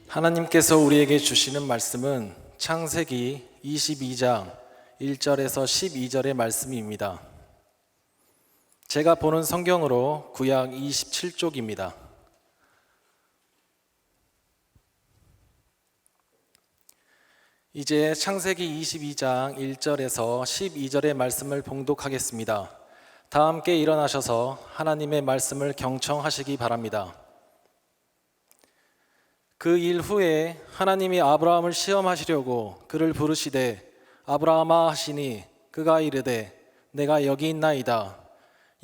하나님께서 우리에게 주시는 말씀은 창세기 22장 1절에서 12절의 말씀입니다. 제가 보는 성경으로 구약 27쪽입니다. 이제 창세기 22장 1절에서 12절의 말씀을 봉독하겠습니다. 다 함께 일어나셔서 하나님의 말씀을 경청하시기 바랍니다. 그 일 후에 하나님이 아브라함을 시험하시려고 그를 부르시되 아브라함아 하시니 그가 이르되 내가 여기 있나이다.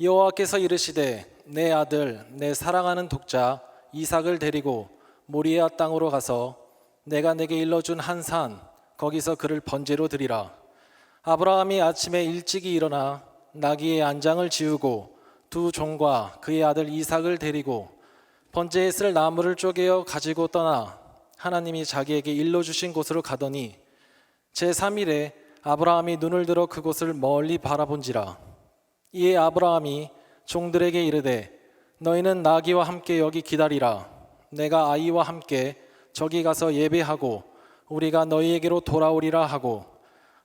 여호와께서 이르시되 내 아들 내 사랑하는 독자 이삭을 데리고 모리아 땅으로 가서 내가 내게 일러준 한 산 거기서 그를 번제로 드리라. 아브라함이 아침에 일찍이 일어나 나귀의 안장을 지우고 두 종과 그의 아들 이삭을 데리고 번제에 쓸 나무를 쪼개어 가지고 떠나 하나님이 자기에게 일러주신 곳으로 가더니 제3일에 아브라함이 눈을 들어 그곳을 멀리 바라본지라. 이에 아브라함이 종들에게 이르되 너희는 나귀와 함께 여기 기다리라. 내가 아이와 함께 저기 가서 예배하고 우리가 너희에게로 돌아오리라 하고,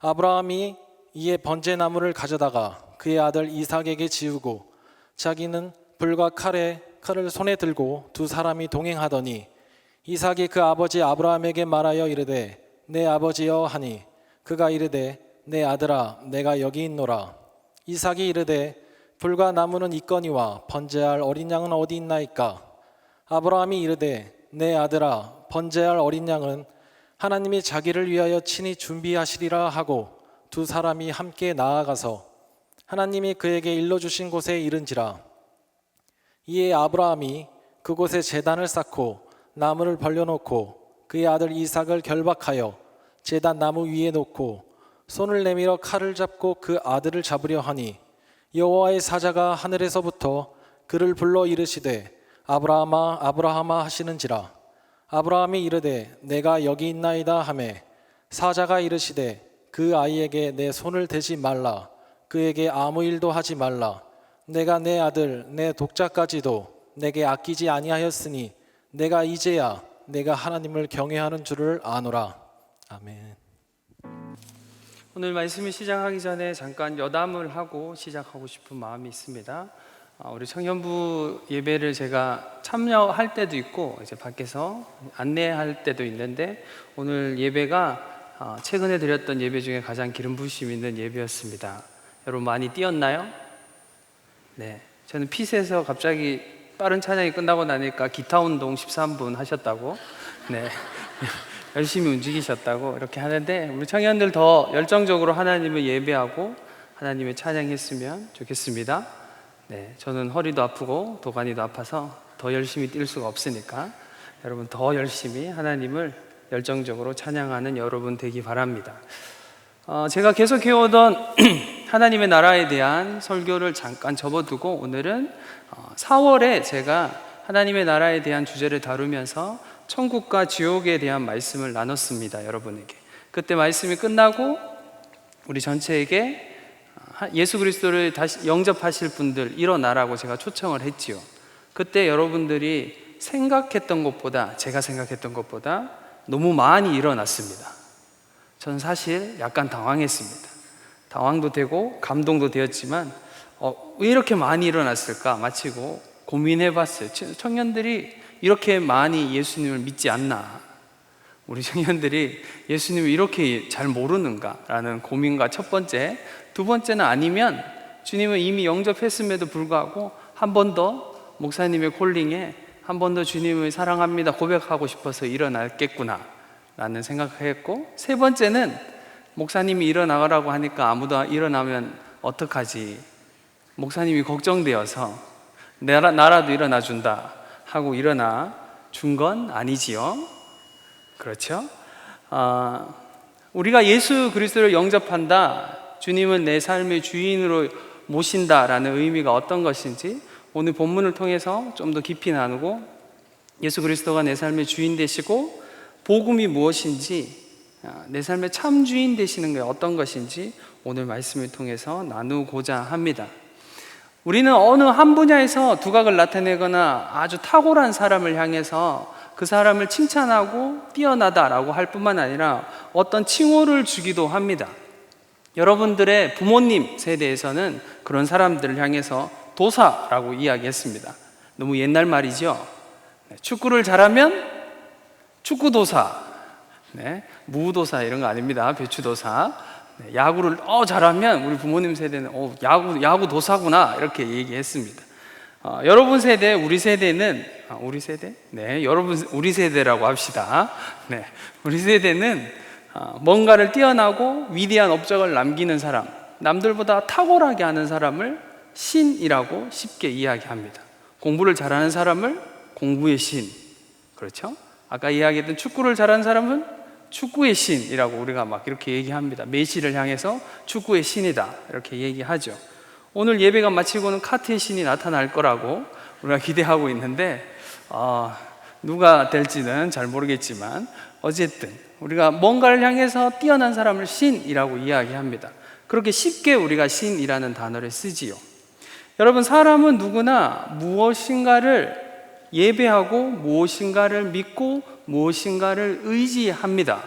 아브라함이 이에 번제나무를 가져다가 그의 아들 이삭에게 지우고 자기는 불과 칼을 손에 들고 두 사람이 동행하더니 이삭이 그 아버지 아브라함에게 말하여 이르되 내 아버지여 하니 그가 이르되 내 아들아 내가 여기 있노라. 이삭이 이르되 불과 나무는 있거니와 번제할 어린 양은 어디 있나이까. 아브라함이 이르되 내 아들아 번제할 어린 양은 하나님이 자기를 위하여 친히 준비하시리라 하고 두 사람이 함께 나아가서 하나님이 그에게 일러주신 곳에 이른지라. 이에 아브라함이 그곳에 제단을 쌓고 나무를 벌려놓고 그의 아들 이삭을 결박하여 제단 나무 위에 놓고 손을 내밀어 칼을 잡고 그 아들을 잡으려 하니 여호와의 사자가 하늘에서부터 그를 불러 이르시되 아브라함아 아브라함아 하시는지라. 아브라함이 이르되 내가 여기 있나이다 하매 사자가 이르시되 그 아이에게 내 손을 대지 말라. 그에게 아무 일도 하지 말라. 내가 내 아들 내 독자까지도 내게 아끼지 아니하였으니 내가 이제야 내가 하나님을 경외하는 줄을 아노라. 아멘. 오늘 말씀을 시작하기 전에 잠깐 여담을 하고 시작하고 싶은 마음이 있습니다. 우리 청년부 예배를 제가 참여할 때도 있고 이제 밖에서 안내할 때도 있는데 오늘 예배가 최근에 드렸던 예배 중에 가장 기름 부으심 있는 예배였습니다. 여러분 많이 뛰었나요? 네, 저는 핏에서 갑자기 빠른 찬양이 끝나고 나니까 기타 운동 13분 하셨다고, 네, 열심히 움직이셨다고 이렇게 하는데 우리 청년들 더 열정적으로 하나님을 예배하고 하나님을 찬양했으면 좋겠습니다. 네, 저는 허리도 아프고 도가니도 아파서 더 열심히 뛸 수가 없으니까 여러분 더 열심히 하나님을 열정적으로 찬양하는 여러분 되기 바랍니다. 제가 계속 해오던 하나님의 나라에 대한 설교를 잠깐 접어두고 오늘은 4월에 제가 하나님의 나라에 대한 주제를 다루면서 천국과 지옥에 대한 말씀을 나눴습니다. 여러분에게 그때 말씀이 끝나고 우리 전체에게 예수 그리스도를 다시 영접하실 분들 일어나라고 제가 초청을 했지요. 그때 여러분들이 생각했던 것보다, 제가 생각했던 것보다 너무 많이 일어났습니다. 저는 사실 약간 당황했습니다. 당황도 되고 감동도 되었지만 왜 이렇게 많이 일어났을까 마치고 고민해봤어요. 청년들이 이렇게 많이 예수님을 믿지 않나, 우리 청년들이 예수님을 이렇게 잘 모르는가 라는 고민과 첫 번째, 두 번째는 아니면 주님을 이미 영접했음에도 불구하고 한 번 더 목사님의 콜링에 한 번 더 주님을 사랑합니다 고백하고 싶어서 일어났겠구나 라는 생각을 했고, 세 번째는 목사님이 일어나라고 하니까 아무도 일어나면 어떡하지, 목사님이 걱정되어서 나라도 일어나 준다 하고 일어나 준 건 아니지요. 그렇죠? 우리가 예수 그리스도를 영접한다, 주님은 내 삶의 주인으로 모신다라는 의미가 어떤 것인지 오늘 본문을 통해서 좀 더 깊이 나누고 예수 그리스도가 내 삶의 주인 되시고 복음이 무엇인지, 내 삶의 참 주인 되시는 게 어떤 것인지 오늘 말씀을 통해서 나누고자 합니다. 우리는 어느 한 분야에서 두각을 나타내거나 아주 탁월한 사람을 향해서 그 사람을 칭찬하고 뛰어나다라고 할 뿐만 아니라 어떤 칭호를 주기도 합니다. 여러분들의 부모님 세대에서는 그런 사람들을 향해서 도사라고 이야기했습니다. 너무 옛날 말이죠. 축구를 잘하면 축구도사, 무도사 이런 거 아닙니다. 배추도사. 야구를 잘하면 우리 부모님 세대는 야구도사구나 이렇게 얘기했습니다. 여러분 세대, 우리 세대는 우리 세대? 여러분 우리 세대라고 합시다. 우리 세대는 뭔가를 뛰어나고 위대한 업적을 남기는 사람, 남들보다 탁월하게 하는 사람을 신이라고 쉽게 이야기합니다. 공부를 잘하는 사람을 공부의 신, 그렇죠? 아까 이야기했던 축구를 잘하는 사람은 축구의 신이라고 우리가 막 이렇게 얘기합니다. 메시를 향해서 축구의 신이다 이렇게 얘기하죠. 오늘 예배가 마치고는 카트의 신이 나타날 거라고 우리가 기대하고 있는데 누가 될지는 잘 모르겠지만 어쨌든 우리가 뭔가를 향해서 뛰어난 사람을 신이라고 이야기합니다. 그렇게 쉽게 우리가 신이라는 단어를 쓰지요. 여러분, 사람은 누구나 무엇인가를 예배하고 무엇인가를 믿고 무엇인가를 의지합니다.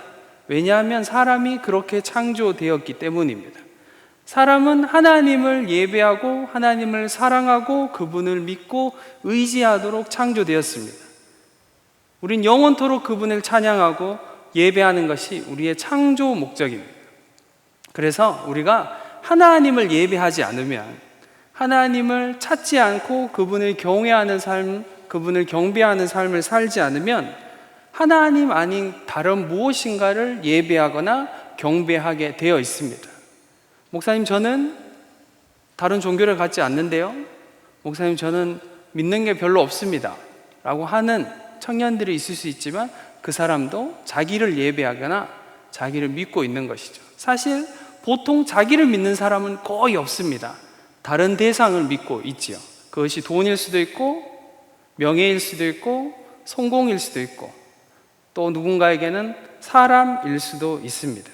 왜냐하면 사람이 그렇게 창조되었기 때문입니다. 사람은 하나님을 예배하고 하나님을 사랑하고 그분을 믿고 의지하도록 창조되었습니다. 우린 영원토록 그분을 찬양하고 예배하는 것이 우리의 창조 목적입니다. 그래서 우리가 하나님을 예배하지 않으면, 하나님을 찾지 않고 그분을 경외하는 삶, 그분을 경배하는 삶을 살지 않으면 하나님 아닌 다른 무엇인가를 예배하거나 경배하게 되어 있습니다. 목사님, 저는 다른 종교를 갖지 않는데요. 목사님, 저는 믿는 게 별로 없습니다 라고 하는 청년들이 있을 수 있지만 그 사람도 자기를 예배하거나 자기를 믿고 있는 것이죠. 사실 보통 자기를 믿는 사람은 거의 없습니다. 다른 대상을 믿고 있지요. 그것이 돈일 수도 있고 명예일 수도 있고 성공일 수도 있고 또 누군가에게는 사람일 수도 있습니다.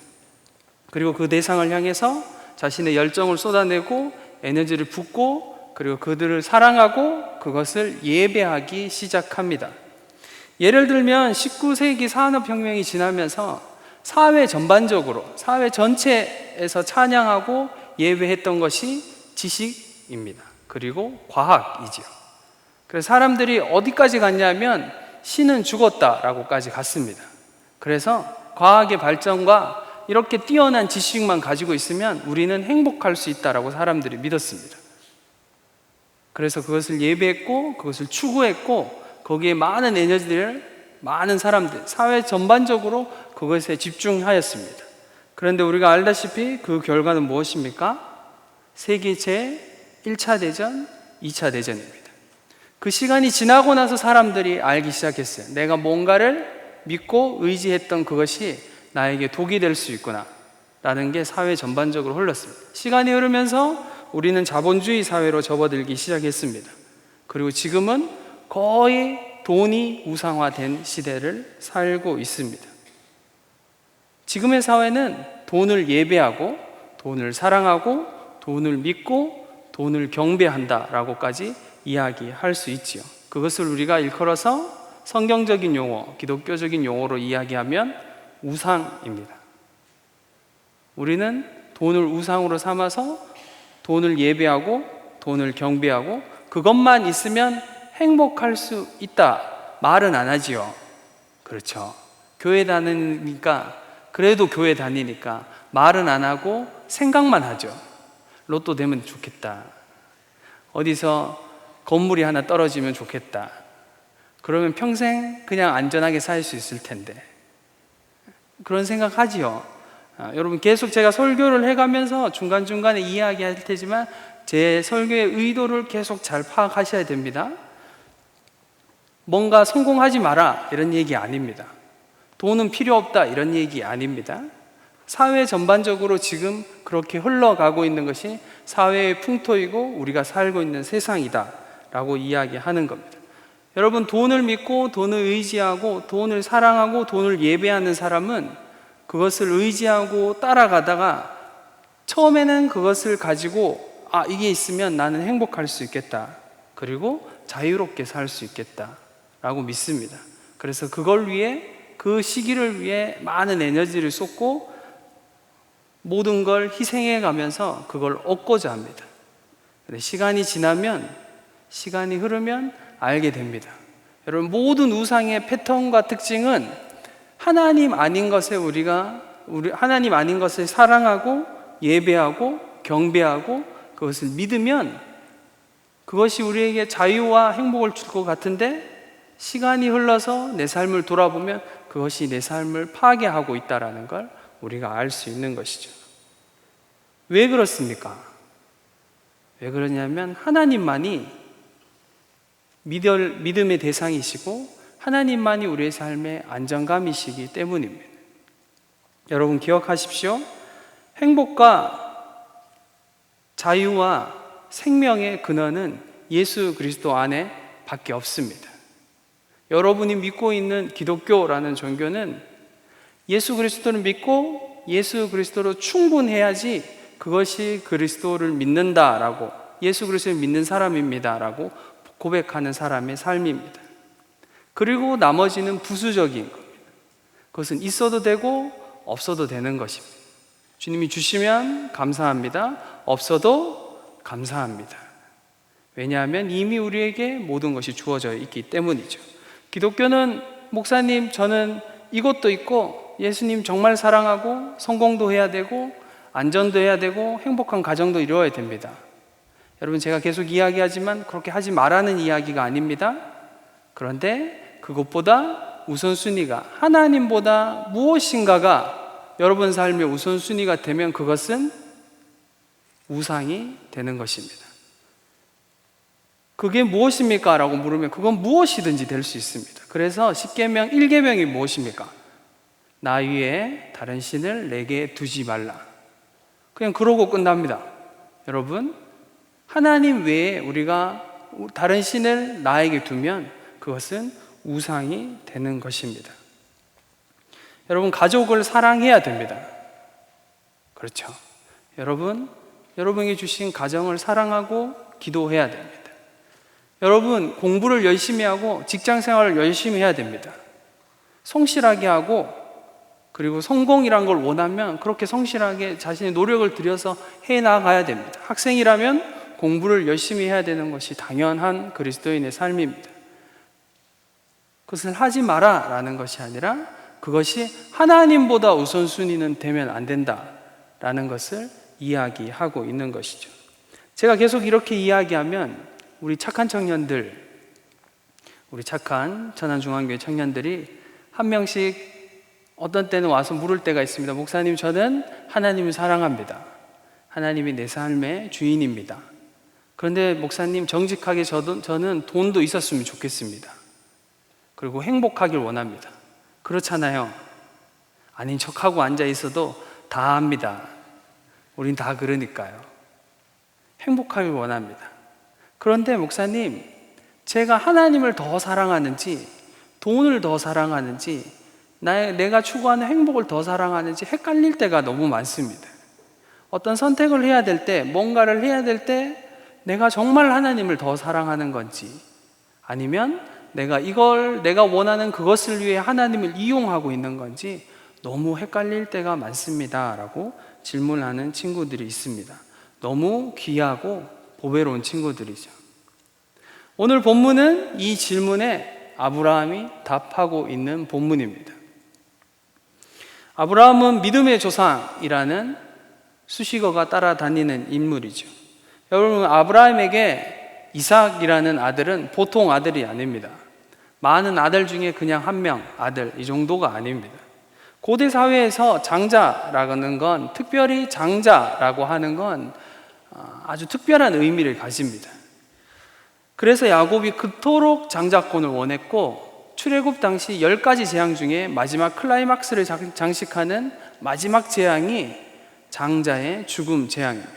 그리고 그 대상을 향해서 자신의 열정을 쏟아내고 에너지를 붓고 그리고 그들을 사랑하고 그것을 예배하기 시작합니다. 예를 들면 19세기 산업혁명이 지나면서 사회 전반적으로, 사회 전체에서 찬양하고 예배했던 것이 지식입니다. 그리고 과학이지요. 그래서 사람들이 어디까지 갔냐면 신은 죽었다라고까지 갔습니다. 그래서 과학의 발전과 이렇게 뛰어난 지식만 가지고 있으면 우리는 행복할 수 있다라고 사람들이 믿었습니다. 그래서 그것을 예배했고 그것을 추구했고 거기에 많은 에너지를 많은 사람들, 사회 전반적으로 그것에 집중하였습니다. 그런데 우리가 알다시피 그 결과는 무엇입니까? 세계 제1차 대전, 2차 대전입니다. 그 시간이 지나고 나서 사람들이 알기 시작했어요. 내가 뭔가를 믿고 의지했던 그것이 나에게 독이 될 수 있구나 라는 게 사회 전반적으로 흘렀습니다. 시간이 흐르면서 우리는 자본주의 사회로 접어들기 시작했습니다. 그리고 지금은 거의 돈이 우상화된 시대를 살고 있습니다. 지금의 사회는 돈을 예배하고 돈을 사랑하고 돈을 믿고 돈을 경배한다라고까지 이야기할 수 있지요. 그것을 우리가 일컬어서 성경적인 용어, 기독교적인 용어로 이야기하면 우상입니다. 우리는 돈을 우상으로 삼아서 돈을 예배하고 돈을 경배하고 그것만 있으면 행복할 수 있다 말은 안 하지요. 그렇죠. 교회 다니니까, 그래도 교회 다니니까 말은 안 하고 생각만 하죠. 로또 되면 좋겠다. 어디서 건물이 하나 떨어지면 좋겠다. 그러면 평생 그냥 안전하게 살 수 있을 텐데. 그런 생각하지요. 여러분, 계속 제가 설교를 해가면서 중간중간에 이야기할 테지만 제 설교의 의도를 계속 잘 파악하셔야 됩니다. 뭔가 성공하지 마라 이런 얘기 아닙니다. 돈은 필요 없다 이런 얘기 아닙니다. 사회 전반적으로 지금 그렇게 흘러가고 있는 것이 사회의 풍토이고 우리가 살고 있는 세상이다 라고 이야기하는 겁니다. 여러분, 돈을 믿고 돈을 의지하고 돈을 사랑하고 돈을 예배하는 사람은 그것을 의지하고 따라가다가 처음에는 그것을 가지고 이게 있으면 나는 행복할 수 있겠다, 그리고 자유롭게 살 수 있겠다 라고 믿습니다. 그래서 그걸 위해, 그 시기를 위해 많은 에너지를 쏟고 모든 걸 희생해 가면서 그걸 얻고자 합니다. 근데 시간이 지나면, 시간이 흐르면 알게 됩니다. 여러분, 모든 우상의 패턴과 특징은 하나님 아닌 것에 하나님 아닌 것을 사랑하고 예배하고 경배하고 그것을 믿으면 그것이 우리에게 자유와 행복을 줄 것 같은데, 시간이 흘러서 내 삶을 돌아보면 그것이 내 삶을 파괴하고 있다는 걸 우리가 알 수 있는 것이죠. 왜 그렇습니까? 왜 그러냐면 하나님만이 믿음의 대상이시고 하나님만이 우리의 삶의 안정감이시기 때문입니다. 여러분 기억하십시오. 행복과 자유와 생명의 근원은 예수 그리스도 안에 밖에 없습니다. 여러분이 믿고 있는 기독교라는 종교는 예수 그리스도를 믿고 예수 그리스도로 충분해야지 그것이 그리스도를 믿는다라고, 예수 그리스도를 믿는 사람입니다라고 고백하는 사람의 삶입니다. 그리고 나머지는 부수적인 겁니다. 그것은 있어도 되고 없어도 되는 것입니다. 주님이 주시면 감사합니다. 없어도 감사합니다. 왜냐하면 이미 우리에게 모든 것이 주어져 있기 때문이죠. 기독교는 목사님, 저는 이것도 있고 예수님 정말 사랑하고 성공도 해야 되고 안전도 해야 되고 행복한 가정도 이루어야 됩니다. 여러분, 제가 계속 이야기하지만 그렇게 하지 말라는 이야기가 아닙니다. 그런데 그것보다 우선순위가 하나님보다 무엇인가가 여러분 삶의 우선순위가 되면 그것은 우상이 되는 것입니다. 그게 무엇입니까? 라고 물으면 그건 무엇이든지 될 수 있습니다. 그래서 10계명 1계명이 무엇입니까? 나 위에 다른 신을 내게 두지 말라. 그냥 그러고 끝납니다. 여러분, 하나님 외에 우리가 다른 신을 나에게 두면 그것은 우상이 되는 것입니다. 여러분, 가족을 사랑해야 됩니다. 그렇죠? 여러분이 주신 가정을 사랑하고 기도해야 됩니다. 여러분, 공부를 열심히 하고 직장 생활을 열심히 해야 됩니다. 성실하게 하고, 그리고 성공이란 걸 원하면 그렇게 성실하게 자신의 노력을 들여서 해 나가야 됩니다. 학생이라면 공부를 열심히 해야 되는 것이 당연한 그리스도인의 삶입니다. 그것을 하지 마라 라는 것이 아니라 그것이 하나님보다 우선순위는 되면 안 된다라는 것을 이야기하고 있는 것이죠. 제가 계속 이렇게 이야기하면 우리 착한 청년들, 우리 착한 천안중앙교회 청년들이 한 명씩 어떤 때는 와서 물을 때가 있습니다. 목사님, 저는 하나님을 사랑합니다. 하나님이 내 삶의 주인입니다. 그런데 목사님, 정직하게 저는 돈도 있었으면 좋겠습니다. 그리고 행복하길 원합니다. 그렇잖아요. 아닌 척하고 앉아 있어도 다 압니다. 우린 다 그러니까요. 행복하길 원합니다. 그런데 목사님, 제가 하나님을 더 사랑하는지 돈을 더 사랑하는지 내가 추구하는 행복을 더 사랑하는지 헷갈릴 때가 너무 많습니다. 어떤 선택을 해야 될 때, 뭔가를 해야 될 때 내가 정말 하나님을 더 사랑하는 건지, 아니면 내가 원하는 그것을 위해 하나님을 이용하고 있는 건지 너무 헷갈릴 때가 많습니다 라고 질문하는 친구들이 있습니다. 너무 귀하고 보배로운 친구들이죠. 오늘 본문은 이 질문에 아브라함이 답하고 있는 본문입니다. 아브라함은 믿음의 조상이라는 수식어가 따라다니는 인물이죠. 여러분, 아브라함에게 이삭이라는 아들은 보통 아들이 아닙니다. 많은 아들 중에 그냥 한 명 아들, 이 정도가 아닙니다. 고대 사회에서 장자라는 건, 특별히 장자라고 하는 건 아주 특별한 의미를 가집니다. 그래서 야곱이 그토록 장자권을 원했고, 출애굽 당시 10가지 재앙 중에 마지막 클라이막스를 장식하는 마지막 재앙이 장자의 죽음 재앙입니다.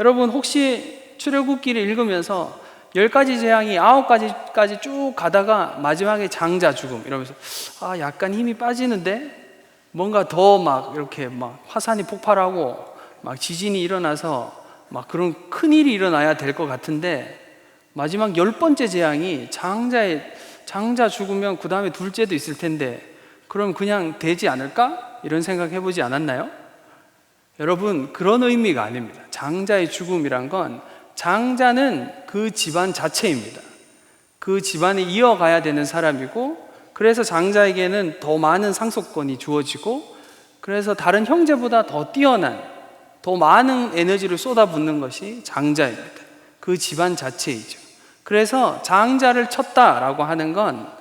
여러분, 혹시 출애굽기를 읽으면서 10가지 재앙이 9가지까지 쭉 가다가 마지막에 장자 죽음 이러면서 약간 힘이 빠지는데 뭔가 더 막 이렇게 막 화산이 폭발하고 막 지진이 일어나서 막 그런 큰일이 일어나야 될 것 같은데, 마지막 10번째 재앙이 장자 죽으면 그 다음에 둘째도 있을 텐데 그럼 그냥 되지 않을까? 이런 생각 해보지 않았나요? 여러분, 그런 의미가 아닙니다. 장자의 죽음이란 건 장자는 그 집안 자체입니다. 그 집안이 이어가야 되는 사람이고, 그래서 장자에게는 더 많은 상속권이 주어지고, 그래서 다른 형제보다 더 뛰어난, 더 많은 에너지를 쏟아붓는 것이 장자입니다. 그 집안 자체이죠. 그래서 장자를 쳤다라고 하는 건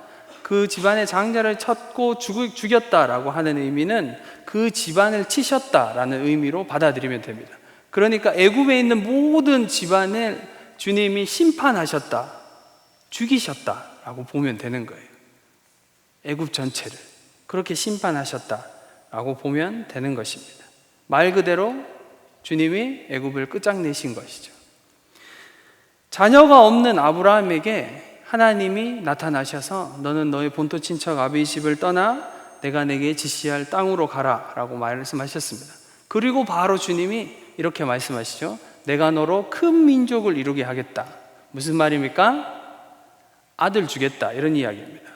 그 집안의 장자를 쳤고 죽였다라고 하는 의미는 그 집안을 치셨다라는 의미로 받아들이면 됩니다. 그러니까 애굽에 있는 모든 집안을 주님이 심판하셨다, 죽이셨다라고 보면 되는 거예요. 애굽 전체를 그렇게 심판하셨다라고 보면 되는 것입니다. 말 그대로 주님이 애굽을 끝장내신 것이죠. 자녀가 없는 아브라함에게 하나님이 나타나셔서 너는 너의 본토 친척 아비의 집을 떠나 내가 내게 지시할 땅으로 가라 라고 말씀하셨습니다. 그리고 바로 주님이 이렇게 말씀하시죠. 내가 너로 큰 민족을 이루게 하겠다. 무슨 말입니까? 아들 주겠다, 이런 이야기입니다.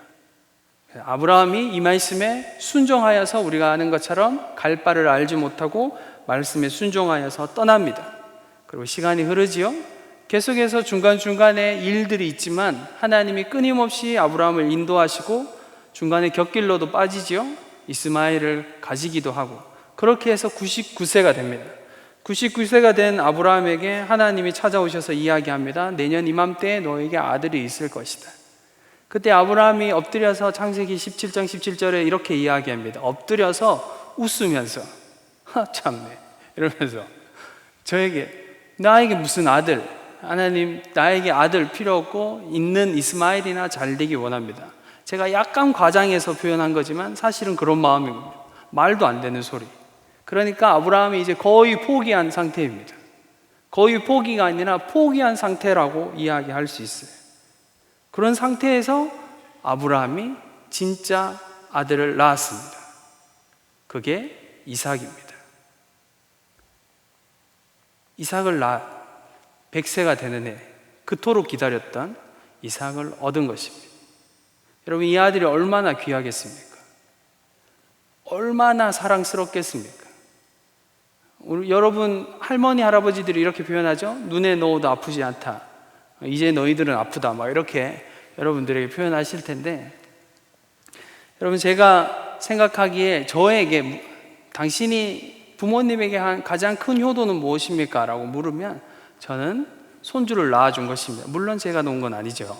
아브라함이 이 말씀에 순종하여서 우리가 아는 것처럼 갈 바를 알지 못하고 말씀에 순종하여서 떠납니다. 그리고 시간이 흐르지요. 계속해서 중간중간에 일들이 있지만 하나님이 끊임없이 아브라함을 인도하시고 중간에 곁길로도 빠지지요. 이스마엘을 가지기도 하고 그렇게 해서 99세가 됩니다. 99세가 된 아브라함에게 하나님이 찾아오셔서 이야기합니다. 내년 이맘때에 너에게 아들이 있을 것이다. 그때 아브라함이 엎드려서 창세기 17장 17절에 이렇게 이야기합니다. 엎드려서 웃으면서 참네 이러면서 나에게 무슨 아들, 하나님 나에게 아들 필요 없고 있는 이스마엘이나 잘 되기 원합니다. 제가 약간 과장해서 표현한 거지만 사실은 그런 마음입니다. 말도 안 되는 소리. 그러니까 아브라함이 이제 거의 포기한 상태입니다. 거의 포기가 아니라 포기한 상태라고 이야기할 수 있어요. 그런 상태에서 아브라함이 진짜 아들을 낳았습니다. 그게 이삭입니다. 이삭을 낳아 100세가 되는 해, 그토록 기다렸던 이삭을 얻은 것입니다. 여러분, 이 아들이 얼마나 귀하겠습니까? 얼마나 사랑스럽겠습니까? 여러분 할머니 할아버지들이 이렇게 표현하죠. 눈에 넣어도 아프지 않다, 이제 너희들은 아프다, 막 이렇게 여러분들에게 표현하실 텐데, 여러분 제가 생각하기에 저에게 당신이 부모님에게 한 가장 큰 효도는 무엇입니까? 라고 물으면 저는 손주를 낳아준 것입니다. 물론 제가 놓은 건 아니죠.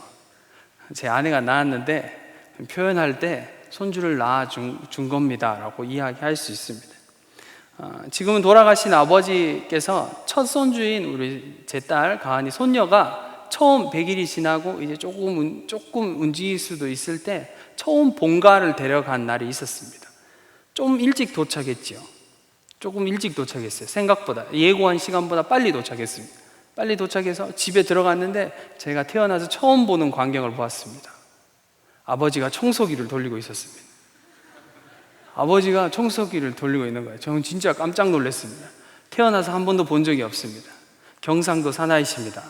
제 아내가 낳았는데 표현할 때 손주를 낳아준 겁니다 라고 이야기할 수 있습니다. 지금은 돌아가신 아버지께서 첫 손주인 우리 제 딸 가은이 손녀가 처음 100일이 지나고 이제 조금 움직일 수도 있을 때 처음 본가를 데려간 날이 있었습니다. 좀 일찍 도착했죠. 조금 일찍 도착했어요. 생각보다 예고한 시간보다 빨리 도착했습니다. 빨리 도착해서 집에 들어갔는데 제가 태어나서 처음 보는 광경을 보았습니다. 아버지가 청소기를 돌리고 있었습니다. 아버지가 청소기를 돌리고 있는 거예요. 저는 진짜 깜짝 놀랐습니다. 태어나서 한 번도 본 적이 없습니다. 경상도 사나이십니다.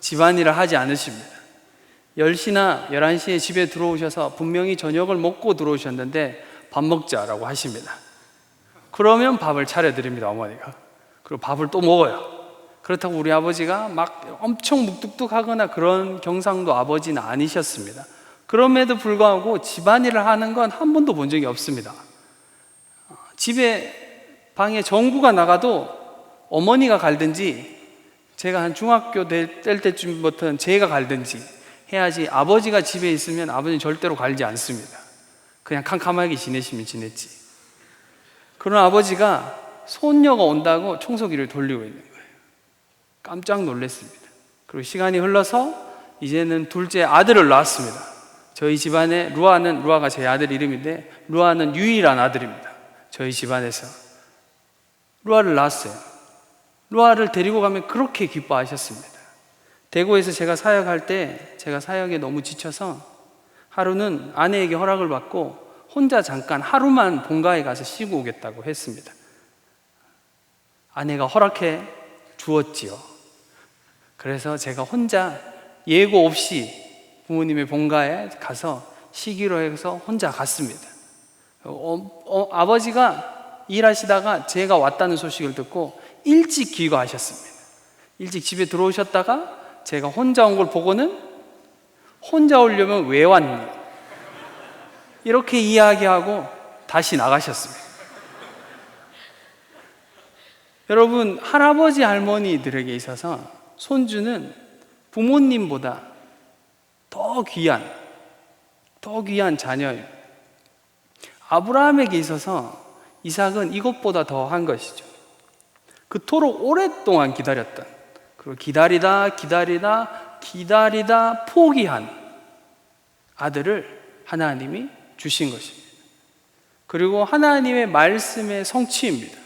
집안일을 하지 않으십니다. 10시나 11시에 집에 들어오셔서 분명히 저녁을 먹고 들어오셨는데 밥 먹자라고 하십니다. 그러면 밥을 차려드립니다, 어머니가. 그리고 밥을 또 먹어요. 그렇다고 우리 아버지가 막 엄청 묵뚝뚝하거나 그런 경상도 아버지는 아니셨습니다. 그럼에도 불구하고 집안일을 하는 건 한 번도 본 적이 없습니다. 집에 방에 전구가 나가도 어머니가 갈든지 제가 한 중학교 될 때쯤부터는 제가 갈든지 해야지, 아버지가 집에 있으면 아버지는 절대로 갈지 않습니다. 그냥 캄캄하게 지내시면 지냈지. 그런 아버지가 손녀가 온다고 청소기를 돌리고 있는 거예요. 깜짝 놀랐습니다. 그리고 시간이 흘러서 이제는 둘째 아들을 낳았습니다. 저희 집안에 루아가 제 아들 이름인데 루아는 유일한 아들입니다. 저희 집안에서 루아를 낳았어요. 루아를 데리고 가면 그렇게 기뻐하셨습니다. 대구에서 제가 사역할 때 제가 사역에 너무 지쳐서 하루는 아내에게 허락을 받고 혼자 잠깐 하루만 본가에 가서 쉬고 오겠다고 했습니다. 아내가 허락해 주었지요. 그래서 제가 혼자 예고 없이 부모님의 본가에 가서 쉬기로 해서 혼자 갔습니다. 아버지가 일하시다가 제가 왔다는 소식을 듣고 일찍 귀가하셨습니다. 일찍 집에 들어오셨다가 제가 혼자 온 걸 보고는 혼자 오려면 왜 왔니? 이렇게 이야기하고 다시 나가셨습니다. 여러분, 할아버지 할머니들에게 있어서 손주는 부모님보다 더 귀한 자녀예요. 아브라함에게 있어서 이삭은 이것보다 더한 것이죠. 그토록 오랫동안 기다렸던, 그리고 기다리다 포기한 아들을 하나님이 주신 것입니다. 그리고 하나님의 말씀의 성취입니다.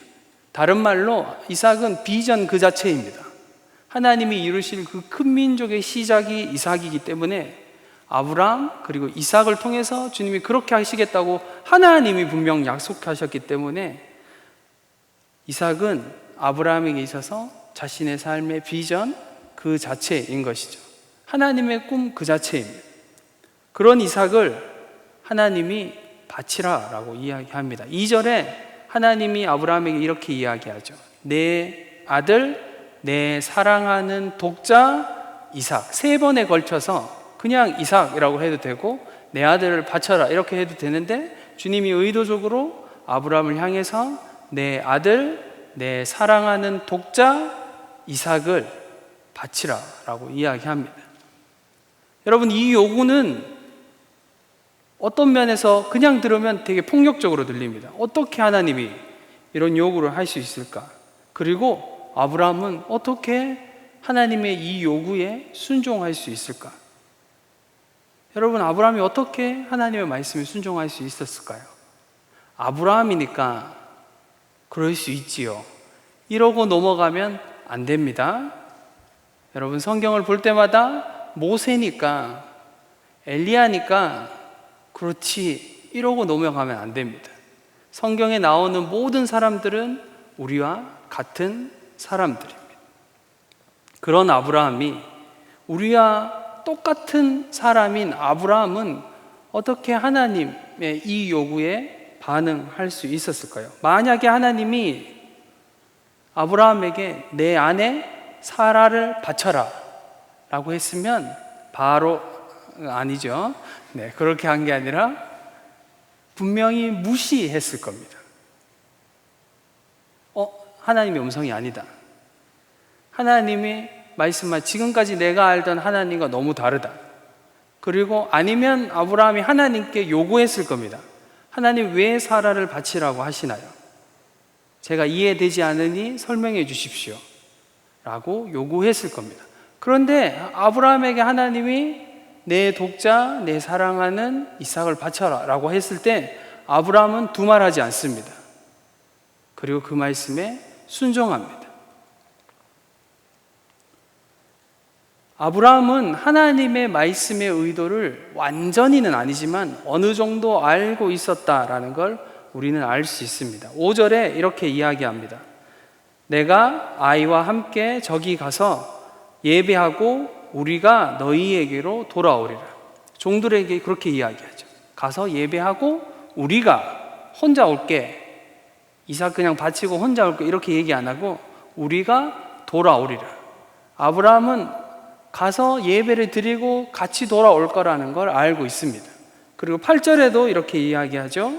다른 말로 이삭은 비전 그 자체입니다. 하나님이 이루실 그 큰 민족의 시작이 이삭이기 때문에 아브라함 그리고 이삭을 통해서 주님이 그렇게 하시겠다고 하나님이 분명 약속하셨기 때문에 이삭은 아브라함에게 있어서 자신의 삶의 비전 그 자체인 것이죠. 하나님의 꿈 그 자체입니다. 그런 이삭을 하나님이 바치라 라고 이야기합니다. 2절에 하나님이 아브라함에게 이렇게 이야기하죠. 내 아들, 내 사랑하는 독자 이삭. 3번에 걸쳐서 그냥 이삭이라고 해도 되고 내 아들을 바쳐라 이렇게 해도 되는데 주님이 의도적으로 아브라함을 향해서 내 아들, 내 사랑하는 독자 이삭을 바치라 라고 이야기합니다. 여러분, 이 요구는 어떤 면에서 그냥 들으면 되게 폭력적으로 들립니다. 어떻게 하나님이 이런 요구를 할 수 있을까? 그리고 아브라함은 어떻게 하나님의 이 요구에 순종할 수 있을까? 여러분, 아브라함이 어떻게 하나님의 말씀에 순종할 수 있었을까요? 아브라함이니까 그럴 수 있지요. 이러고 넘어가면 안 됩니다. 여러분, 성경을 볼 때마다 모세니까, 엘리야니까 그렇지 이러고 넘어가면 안 됩니다. 성경에 나오는 모든 사람들은 우리와 같은 사람들입니다. 그런 아브라함이, 우리와 똑같은 사람인 아브라함은 어떻게 하나님의 이 요구에 반응할 수 있었을까요? 만약에 하나님이 아브라함에게 내 아내 사라를 바쳐라 라고 했으면 바로 아니죠. 네, 그렇게 한 게 아니라 분명히 무시했을 겁니다. 하나님의 음성이 아니다. 하나님이 말씀한 지금까지 내가 알던 하나님과 너무 다르다. 그리고 아니면 아브라함이 하나님께 요구했을 겁니다. 하나님, 왜 사라를 바치라고 하시나요? 제가 이해되지 않으니 설명해 주십시오 라고 요구했을 겁니다. 그런데 아브라함에게 하나님이 내 독자, 내 사랑하는 이삭을 바쳐라 라고 했을 때 아브라함은 두말하지 않습니다. 그리고 그 말씀에 순종합니다. 아브라함은 하나님의 말씀의 의도를 완전히는 아니지만 어느 정도 알고 있었다라는 걸 우리는 알 수 있습니다. 5절에 이렇게 이야기합니다. 내가 아이와 함께 저기 가서 예배하고 우리가 너희에게로 돌아오리라. 종들에게 그렇게 이야기하죠. 가서 예배하고 우리가 혼자 올게. 이삭 그냥 바치고 혼자 올게 이렇게 얘기 안 하고 우리가 돌아오리라. 아브라함은 가서 예배를 드리고 같이 돌아올 거라는 걸 알고 있습니다. 그리고 8절에도 이렇게 이야기하죠.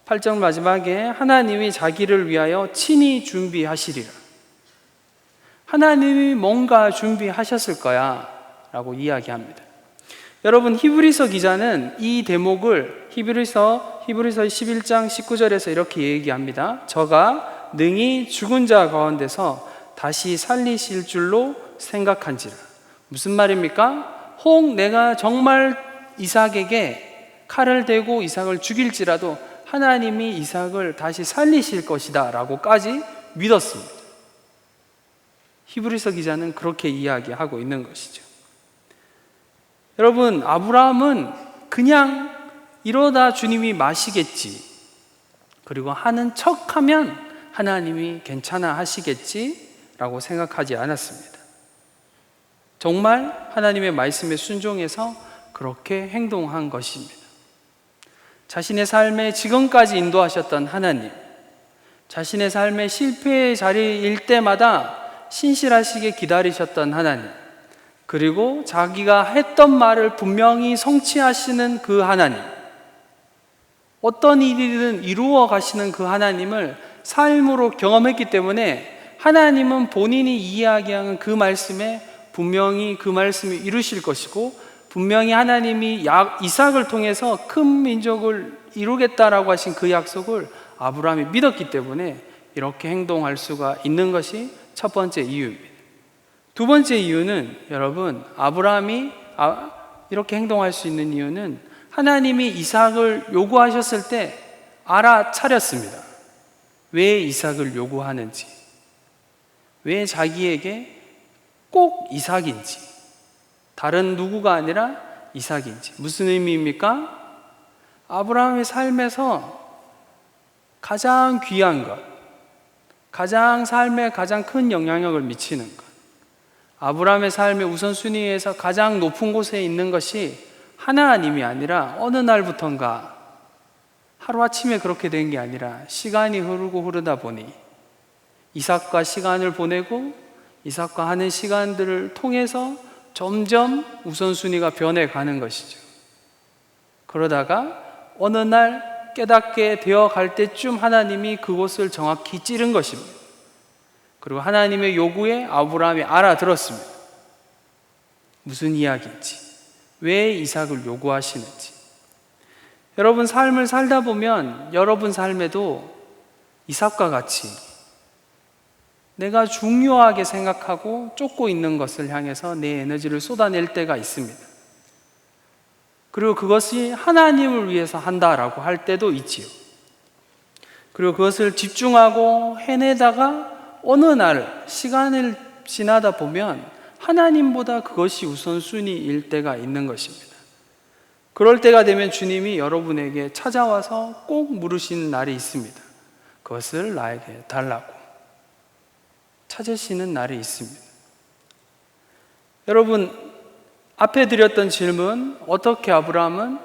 8절 마지막에 하나님이 자기를 위하여 친히 준비하시리라. 하나님이 뭔가 준비하셨을 거야 라고 이야기합니다. 여러분, 히브리서 기자는 이 대목을 히브리서 11장 19절에서 이렇게 얘기합니다. 저가 능히 죽은 자 가운데서 다시 살리실 줄로 생각한지라. 무슨 말입니까? 혹 내가 정말 이삭에게 칼을 대고 이삭을 죽일지라도 하나님이 이삭을 다시 살리실 것이다 라고까지 믿었습니다. 히브리서 기자는 그렇게 이야기하고 있는 것이죠. 여러분, 아브라함은 그냥 이러다 주님이 마시겠지, 그리고 하는 척하면 하나님이 괜찮아 하시겠지 라고 생각하지 않았습니다. 정말 하나님의 말씀에 순종해서 그렇게 행동한 것입니다. 자신의 삶에 지금까지 인도하셨던 하나님, 자신의 삶의 실패의 자리일 때마다 신실하시게 기다리셨던 하나님, 그리고 자기가 했던 말을 분명히 성취하시는 그 하나님, 어떤 일이든 이루어 가시는 그 하나님을 삶으로 경험했기 때문에 하나님은 본인이 이야기하는 그 말씀에 분명히 그 말씀을 이루실 것이고, 분명히 하나님이 이삭을 통해서 큰 민족을 이루겠다라고 하신 그 약속을 아브라함이 믿었기 때문에 이렇게 행동할 수가 있는 것이 첫 번째 이유입니다. 두 번째 이유는, 여러분, 아브라함이 이렇게 행동할 수 있는 이유는 하나님이 이삭을 요구하셨을 때 알아차렸습니다. 왜 이삭을 요구하는지, 왜 자기에게 꼭 이삭인지, 다른 누구가 아니라 이삭인지. 무슨 의미입니까? 아브라함의 삶에서 가장 귀한 것, 가장 삶에 가장 큰 영향력을 미치는 것, 아브라함의 삶의 우선순위에서 가장 높은 곳에 있는 것이 하나님이 아니라 어느 날부턴가, 하루아침에 그렇게 된 게 아니라 시간이 흐르고 흐르다 보니 이삭과 시간을 보내고 이삭과 하는 시간들을 통해서 점점 우선순위가 변해가는 것이죠. 그러다가 어느 날 깨닫게 되어 갈 때쯤 하나님이 그곳을 정확히 찌른 것입니다. 그리고 하나님의 요구에 아브라함이 알아들었습니다. 무슨 이야기인지, 왜 이삭을 요구하시는지. 여러분, 삶을 살다 보면 여러분 삶에도 이삭과 같이 내가 중요하게 생각하고 쫓고 있는 것을 향해서 내 에너지를 쏟아낼 때가 있습니다. 그리고 그것이 하나님을 위해서 한다라고 할 때도 있지요. 그리고 그것을 집중하고 해내다가 어느 날 시간을 지나다 보면 하나님보다 그것이 우선순위일 때가 있는 것입니다. 그럴 때가 되면 주님이 여러분에게 찾아와서 꼭 물으시는 날이 있습니다. 그것을 나에게 달라고 찾으시는 날이 있습니다. 여러분, 앞에 드렸던 질문, 어떻게 아브라함은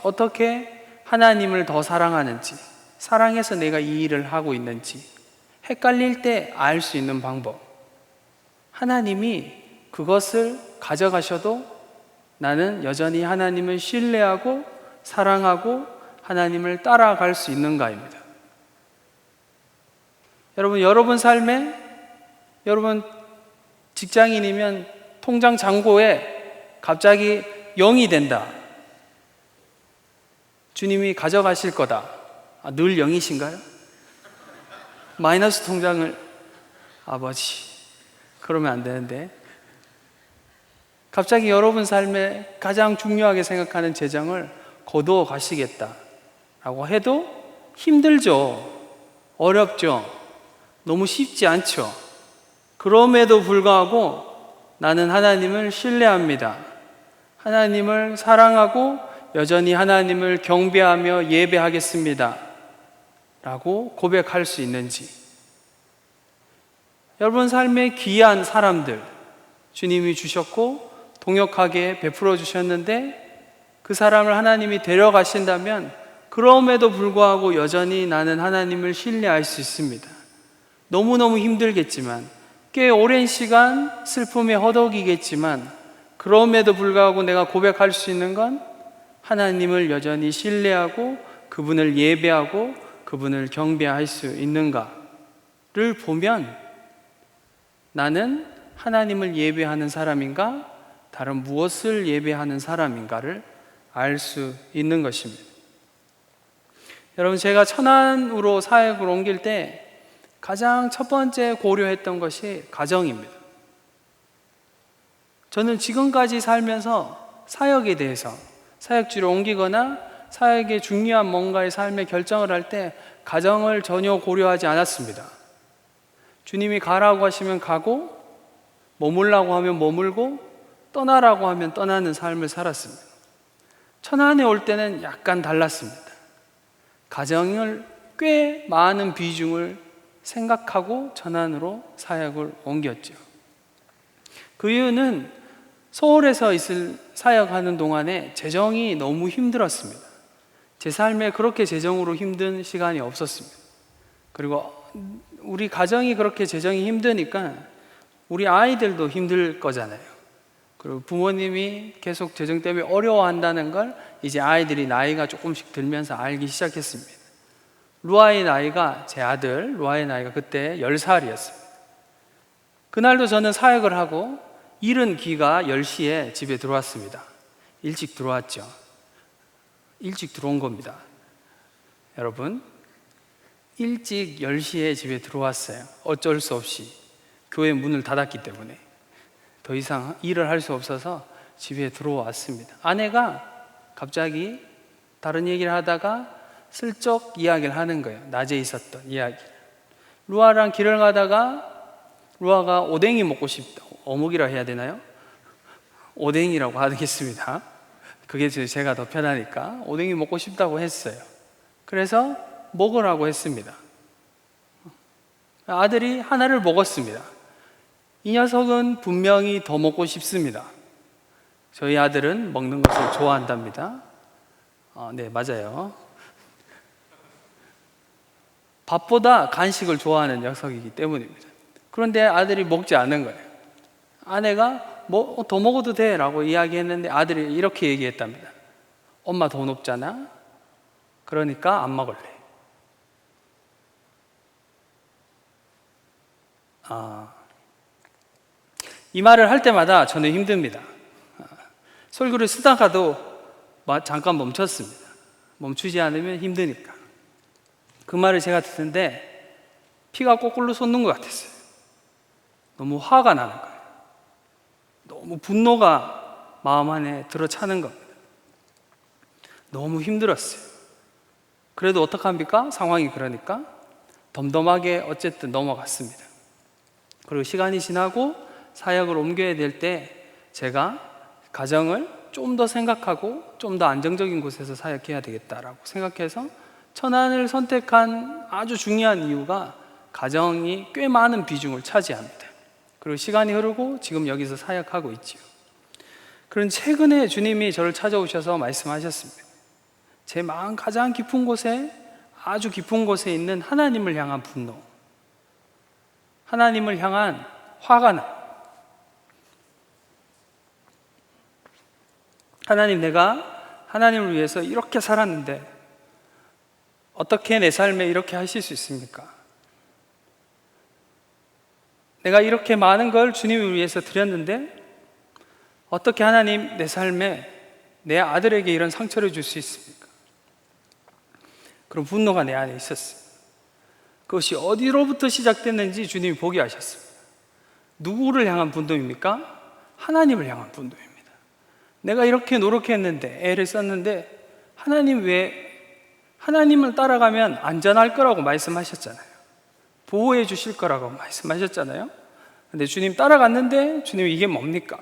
어떻게 하나님을 더 사랑하는지, 사랑해서 내가 이 일을 하고 있는지 헷갈릴 때 알 수 있는 방법, 하나님이 그것을 가져가셔도 나는 여전히 하나님을 신뢰하고 사랑하고 하나님을 따라갈 수 있는가입니다. 여러분 삶에, 여러분 직장인이면 통장 잔고에 갑자기 0이 된다. 주님이 가져가실 거다. 늘 0이신가요? 마이너스 통장을, 아버지, 그러면 안 되는데. 갑자기 여러분 삶에 가장 중요하게 생각하는 재정을 거두어 가시겠다라고 해도 힘들죠. 어렵죠. 너무 쉽지 않죠. 그럼에도 불구하고 나는 하나님을 신뢰합니다. 하나님을 사랑하고 여전히 하나님을 경배하며 예배하겠습니다. 라고 고백할 수 있는지. 여러분 삶에 귀한 사람들 주님이 주셨고 동역하게 베풀어 주셨는데 그 사람을 하나님이 데려가신다면 그럼에도 불구하고 여전히 나는 하나님을 신뢰할 수 있습니다. 너무너무 힘들겠지만, 꽤 오랜 시간 슬픔에 허덕이겠지만, 그럼에도 불구하고 내가 고백할 수 있는 건 하나님을 여전히 신뢰하고 그분을 예배하고 그분을 경배할 수 있는가를 보면 나는 하나님을 예배하는 사람인가 다른 무엇을 예배하는 사람인가를 알 수 있는 것입니다. 여러분, 제가 천안으로 사역을 옮길 때 가장 첫 번째 고려했던 것이 가정입니다. 저는 지금까지 살면서 사역에 대해서, 사역지로 옮기거나 사역에 중요한 뭔가의 삶의 결정을 할 때 가정을 전혀 고려하지 않았습니다. 주님이 가라고 하시면 가고, 머물라고 하면 머물고, 떠나라고 하면 떠나는 삶을 살았습니다. 천안에 올 때는 약간 달랐습니다. 가정을 꽤 많은 비중을 생각하고 천안으로 사역을 옮겼죠. 그 이유는 서울에서 있을 사역하는 동안에 재정이 너무 힘들었습니다. 제 삶에 그렇게 재정으로 힘든 시간이 없었습니다. 그리고 우리 가정이 그렇게 재정이 힘드니까 우리 아이들도 힘들 거잖아요. 그리고 부모님이 계속 재정 때문에 어려워한다는 걸 이제 아이들이 나이가 조금씩 들면서 알기 시작했습니다. 루아의 나이가, 제 아들 루아의 나이가 그때 10살이었습니다. 그날도 저는 사역을 하고 이른 기가 10시에 집에 들어왔습니다. 일찍 들어왔죠. 일찍 들어온 겁니다. 여러분, 일찍 10시에 집에 들어왔어요. 어쩔 수 없이 교회 문을 닫았기 때문에 더 이상 일을 할 수 없어서 집에 들어왔습니다. 아내가 갑자기 다른 얘기를 하다가 슬쩍 이야기를 하는 거예요. 낮에 있었던 이야기. 루아랑 길을 가다가 루아가 오뎅이 먹고 싶다. 어묵이라 해야 되나요? 오뎅이라고 하겠습니다. 그게 제가 더 편하니까 오뎅이 먹고 싶다고 했어요. 그래서 먹으라고 했습니다. 아들이 하나를 먹었습니다. 이 녀석은 분명히 더 먹고 싶습니다. 저희 아들은 먹는 것을 좋아한답니다. 네, 맞아요. 밥보다 간식을 좋아하는 녀석이기 때문입니다. 그런데 아들이 먹지 않는 거예요. 아내가 더 먹어도 돼 라고 이야기했는데 아들이 이렇게 얘기했답니다. 엄마 돈 없잖아. 그러니까 안 먹을래. 이 말을 할 때마다 저는 힘듭니다. 설교를 쓰다가도 잠깐 멈췄습니다. 멈추지 않으면 힘드니까. 그 말을 제가 듣는데 피가 거꾸로 솟는 것 같았어요. 너무 화가 나는 거예요. 너무 분노가 마음 안에 들어차는 겁니다. 너무 힘들었어요. 그래도 어떡합니까? 상황이 그러니까 덤덤하게 어쨌든 넘어갔습니다. 그리고 시간이 지나고 사역을 옮겨야 될 때 제가 가정을 좀 더 생각하고 좀 더 안정적인 곳에서 사역해야 되겠다라고 생각해서 천안을 선택한 아주 중요한 이유가 가정이 꽤 많은 비중을 차지합니다. 그리고 시간이 흐르고 지금 여기서 사역하고 있지요. 그런 최근에 주님이 저를 찾아오셔서 말씀하셨습니다. 제 마음 가장 깊은 곳에, 아주 깊은 곳에 있는 하나님을 향한 분노, 하나님을 향한 화가 나. 하나님, 내가 하나님을 위해서 이렇게 살았는데 어떻게 내 삶에 이렇게 하실 수 있습니까? 내가 이렇게 많은 걸 주님을 위해서 드렸는데 어떻게 하나님 내 삶에 내 아들에게 이런 상처를 줄 수 있습니까? 그런 분노가 내 안에 있었어요. 그것이 어디로부터 시작됐는지 주님이 보게 하셨습니다. 누구를 향한 분노입니까? 하나님을 향한 분노입니다. 내가 이렇게 노력했는데, 애를 썼는데 하나님을 따라가면 안전할 거라고 말씀하셨잖아요. 보호해 주실 거라고 말씀하셨잖아요. 근데 주님 따라갔는데 주님 이게 뭡니까?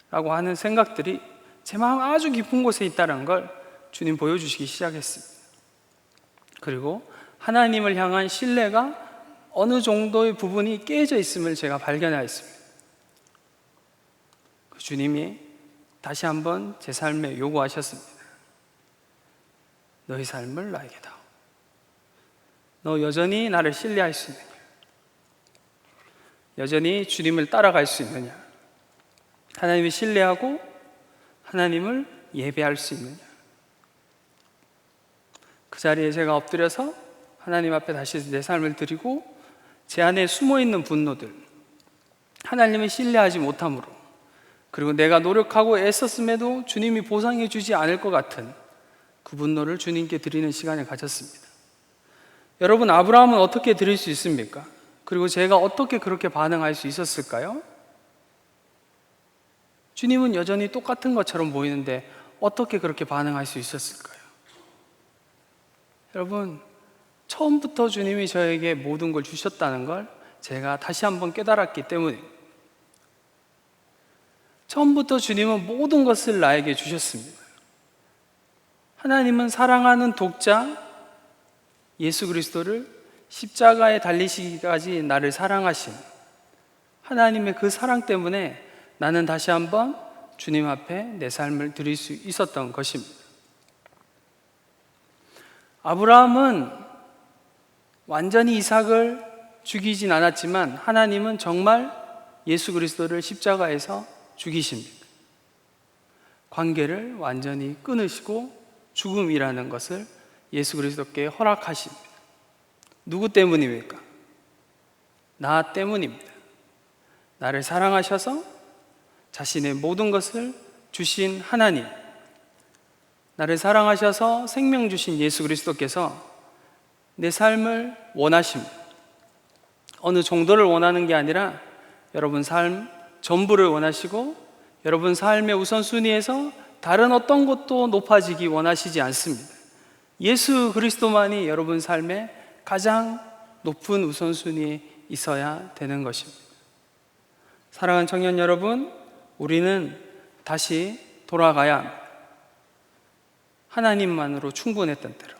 라고 하는 생각들이 제 마음 아주 깊은 곳에 있다는 걸 주님 보여주시기 시작했습니다. 그리고 하나님을 향한 신뢰가 어느 정도의 부분이 깨져 있음을 제가 발견하였습니다. 주님이 다시 한번 제 삶에 요구하셨습니다. 너희 삶을 나에게 다오. 너 여전히 나를 신뢰할 수 있느냐? 여전히 주님을 따라갈 수 있느냐? 하나님을 신뢰하고 하나님을 예배할 수 있느냐? 그 자리에 제가 엎드려서 하나님 앞에 다시 내 삶을 드리고 제 안에 숨어있는 분노들, 하나님을 신뢰하지 못함으로, 그리고 내가 노력하고 애썼음에도 주님이 보상해 주지 않을 것 같은 그 분노를 주님께 드리는 시간을 가졌습니다. 여러분, 아브라함은 어떻게 드릴 수 있습니까? 그리고 제가 어떻게 그렇게 반응할 수 있었을까요? 주님은 여전히 똑같은 것처럼 보이는데 어떻게 그렇게 반응할 수 있었을까요? 여러분, 처음부터 주님이 저에게 모든 걸 주셨다는 걸 제가 다시 한번 깨달았기 때문에, 처음부터 주님은 모든 것을 나에게 주셨습니다. 하나님은 사랑하는 독자 예수 그리스도를 십자가에 달리시기까지 나를 사랑하신 하나님의 그 사랑 때문에 나는 다시 한번 주님 앞에 내 삶을 드릴 수 있었던 것입니다. 아브라함은 완전히 이삭을 죽이진 않았지만 하나님은 정말 예수 그리스도를 십자가에서 죽이십니다. 관계를 완전히 끊으시고 죽음이라는 것을 예수 그리스도께 허락하십니다. 누구 때문입니까? 나 때문입니다. 나를 사랑하셔서 자신의 모든 것을 주신 하나님, 나를 사랑하셔서 생명 주신 예수 그리스도께서 내 삶을 원하십니다. 어느 정도를 원하는 게 아니라 여러분 삶 전부를 원하시고 여러분 삶의 우선순위에서 다른 어떤 것도 높아지기 원하시지 않습니다. 예수 그리스도만이 여러분 삶의 가장 높은 우선순위에 있어야 되는 것입니다. 사랑하는 청년 여러분, 우리는 다시 돌아가야 합니다. 하나님만으로 충분했던 대로,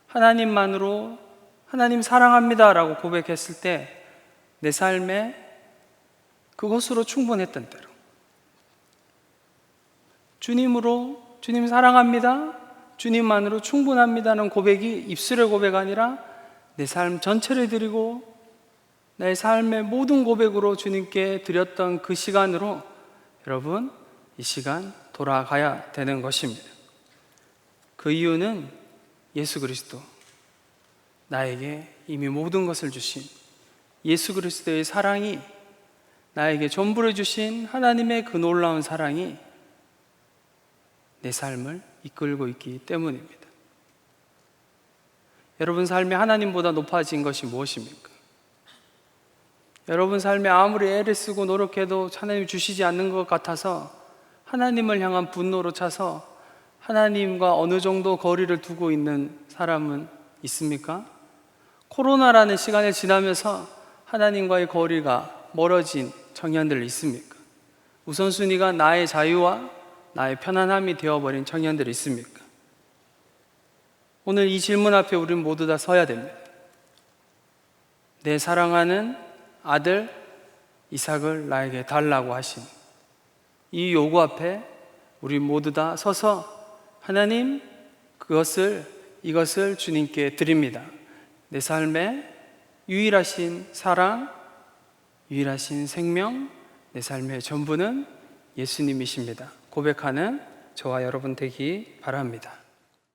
하나님만으로 하나님 사랑합니다 라고 고백했을 때 내 삶에 그것으로 충분했던 대로, 주님으로, 주님 사랑합니다, 주님만으로 충분합니다는 고백이 입술의 고백 아니라 내 삶 전체를 드리고 내 삶의 모든 고백으로 주님께 드렸던 그 시간으로 여러분 이 시간 돌아가야 되는 것입니다. 그 이유는 예수 그리스도, 나에게 이미 모든 것을 주신 예수 그리스도의 사랑이, 나에게 전부를 주신 하나님의 그 놀라운 사랑이 내 삶을 이끌고 있기 때문입니다. 여러분 삶이 하나님보다 높아진 것이 무엇입니까? 여러분 삶에 아무리 애를 쓰고 노력해도 하나님 주시지 않는 것 같아서 하나님을 향한 분노로 차서 하나님과 어느 정도 거리를 두고 있는 사람은 있습니까? 코로나라는 시간을 지나면서 하나님과의 거리가 멀어진 청년들 있습니까? 우선순위가 나의 자유와 나의 편안함이 되어버린 청년들이 있습니까? 오늘 이 질문 앞에 우리는 모두 다 서야 됩니다. 내 사랑하는 아들 이삭을 나에게 달라고 하신 이 요구 앞에 우리 모두 다 서서 하나님, 이것을 주님께 드립니다. 내 삶의 유일하신 사랑, 유일하신 생명, 내 삶의 전부는 예수님이십니다. 고백하는 저와 여러분 되기 바랍니다.